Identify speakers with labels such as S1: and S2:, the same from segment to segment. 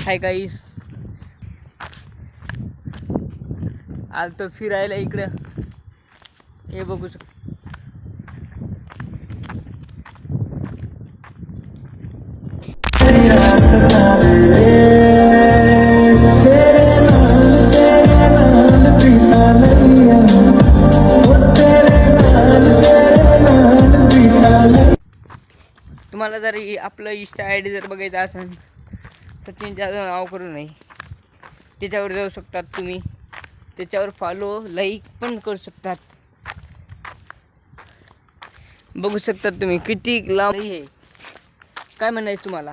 S1: Hi guys, आलतो फिरायला इकडं. हे बघू शकतो. तुम्हाला जर आपलं इंस्टा आय डी जर बघायचं असेल सचिन जाधव नाव करू नये, त्याच्यावर जाऊ शकतात तुम्ही. त्याच्यावर फॉलो लाईक पण करू शकतात. बघू शकतात तुम्ही किती लांब आहे. काय म्हणायचं तुम्हाला?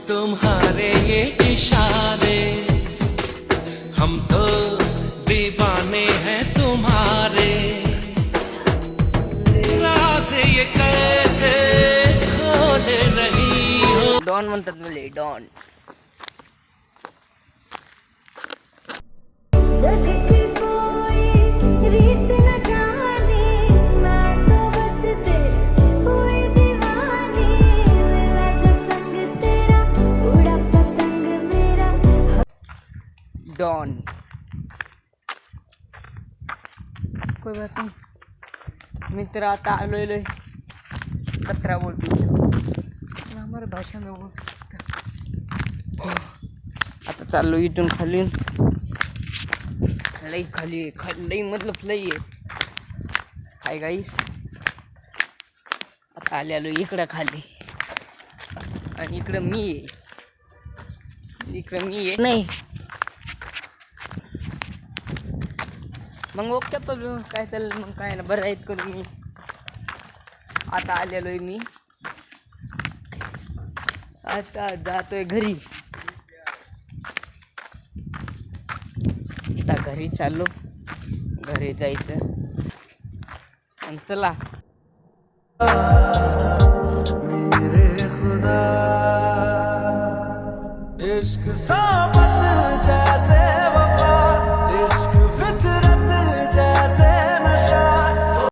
S2: तुम्हारे ये इशारे, हम तो दीवाने हैं तुम्हारे. राज ये कैसे खोल रही हो.
S1: डॉन म्हणतात मला, डॉन. डॉन कोई बात नहीं. मित्र आता आलोय कचरा बोलतो हमारे भाषा में वो. आता चाललो इथून खाली. लई खाली लई मतलब लई आहे. हाय गाईस, आता आलो इकडं खाली. आणि इकडं मी आहे नाही. मग ओके पण काय चाललं मग? काय ना, बरं आहेत करून मी आता आलेलो आहे. मी आता जातोय घरी. आता घरी चाललो, घरी जायचं. आणि चला.
S2: मेरे खुदा इश्क सामत जैसे